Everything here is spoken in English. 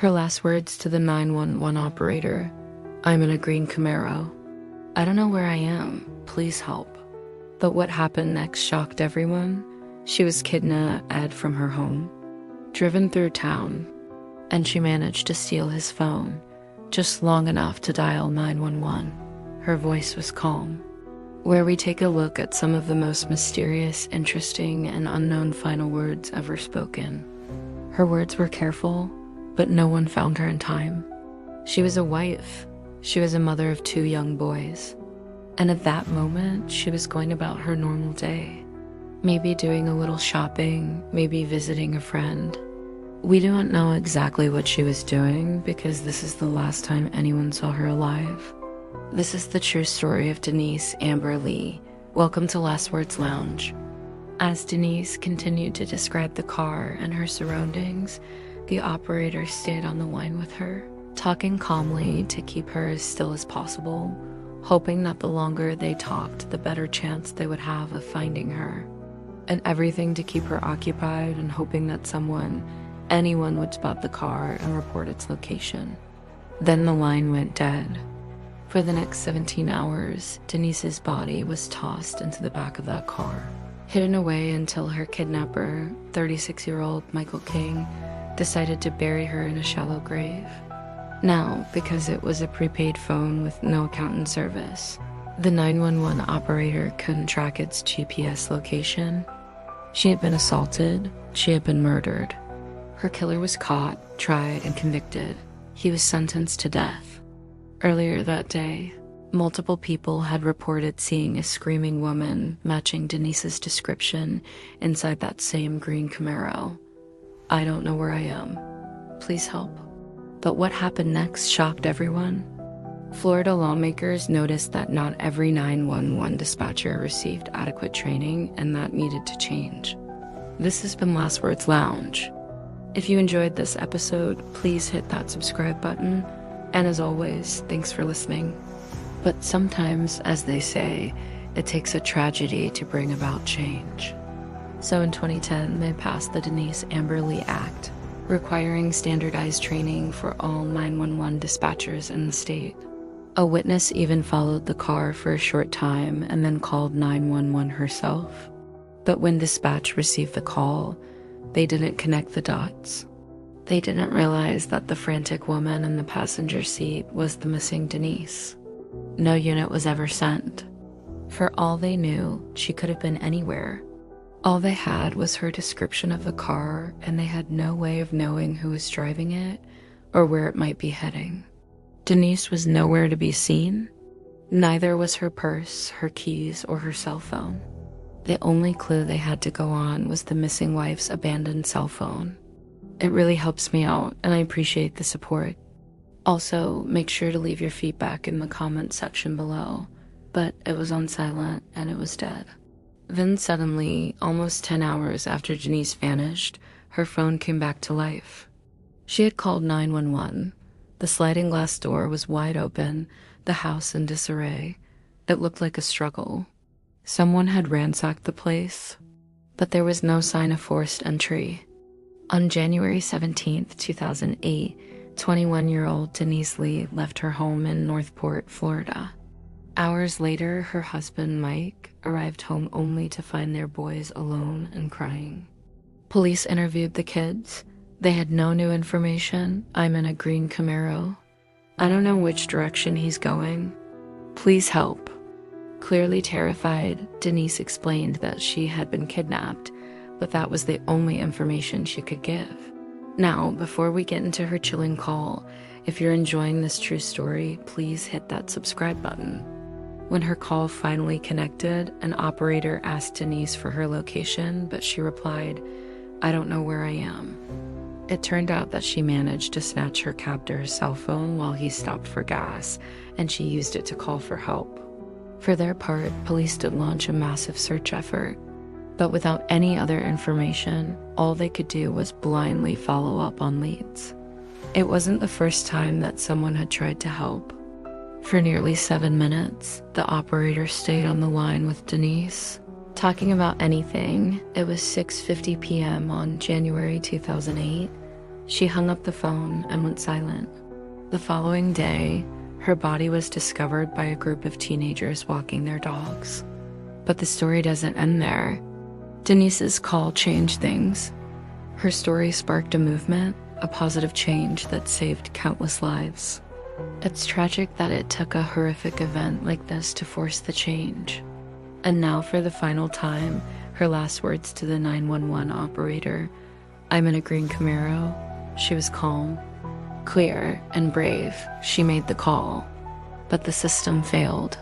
Her last words to the 911 operator: "I'm in a green Camaro. I don't know where I am. Please help." But what happened next shocked everyone. She was kidnapped from her home, driven through town, and she managed to steal his phone just long enough to dial 911. Her voice was calm, where we take a look at some of the most mysterious, interesting, and unknown final words ever spoken. Her words were careful, but no one found her in time. She was a wife. She was a mother of 2 young boys. And at that moment, she was going about her normal day. Maybe doing a little shopping, maybe visiting a friend. We don't know exactly what she was doing because this is the last time anyone saw her alive. This is the true story of Denise Amber Lee. Welcome to Last Words Lounge. As Denise continued to describe the car and her surroundings, the operator stayed on the line with her, talking calmly to keep her as still as possible, hoping that the longer they talked, the better chance they would have of finding her, and everything to keep her occupied and hoping that anyone would spot the car and report its location. Then the line went dead. For the next 17 hours, Denise's body was tossed into the back of that car, hidden away until her kidnapper, 36-year-old Michael King, decided to bury her in a shallow grave. Now, because it was a prepaid phone with no accountant service, the 911 operator couldn't track its GPS location. She had been assaulted. She had been murdered. Her killer was caught, tried, and convicted. He was sentenced to death. Earlier that day, multiple people had reported seeing a screaming woman matching Denise's description inside that same green Camaro. "I don't know where I am. Please help." But what happened next shocked everyone. Florida lawmakers noticed that not every 911 dispatcher received adequate training, and that needed to change. This has been Last Words Lounge. If you enjoyed this episode, please hit that subscribe button. And as always, thanks for listening. But sometimes, as they say, it takes a tragedy to bring about change. So in 2010, they passed the Denise Amber Lee Act, requiring standardized training for all 911 dispatchers in the state. A witness even followed the car for a short time and then called 911 herself. But when dispatch received the call, they didn't connect the dots. They didn't realize that the frantic woman in the passenger seat was the missing Denise. No unit was ever sent. For all they knew, she could have been anywhere. All they had was her description of the car, and they had no way of knowing who was driving it or where it might be heading. Denise was nowhere to be seen. Neither was her purse, her keys, or her cell phone. The only clue they had to go on was the missing wife's abandoned cell phone. It really helps me out, and I appreciate the support. Also, make sure to leave your feedback in the comments section below. But it was on silent, and it was dead. Then suddenly, almost 10 hours after Denise vanished, her phone came back to life. She had called 911. The sliding glass door was wide open, the house in disarray. It looked like a struggle. Someone had ransacked the place, but there was no sign of forced entry. On January 17th, 2008, 21-year-old Denise Lee left her home in Northport, Florida. Hours later, her husband, Mike, arrived home only to find their boys alone and crying. Police interviewed the kids. They had no new information. "I'm in a green Camaro. I don't know which direction he's going. Please help." Clearly terrified, Denise explained that she had been kidnapped, but that was the only information she could give. Now, before we get into her chilling call, if you're enjoying this true story, please hit that subscribe button. When her call finally connected, an operator asked Denise for her location, but she replied, "I don't know where I am." It turned out that she managed to snatch her captor's cell phone while he stopped for gas, and she used it to call for help. For their part, police did launch a massive search effort, but without any other information, all they could do was blindly follow up on leads. It wasn't the first time that someone had tried to help. For nearly 7 minutes, the operator stayed on the line with Denise, talking about anything. It was 6:50 p.m. on January 2008, She hung up the phone and went silent. The following day, her body was discovered by a group of teenagers walking their dogs. But the story doesn't end there. Denise's call changed things. Her story sparked a movement, a positive change that saved countless lives. It's tragic that it took a horrific event like this to force the change. And now for the final time, her last words to the 911 operator. "I'm in a green Camaro." She was calm, clear, and brave. She made the call. But the system failed.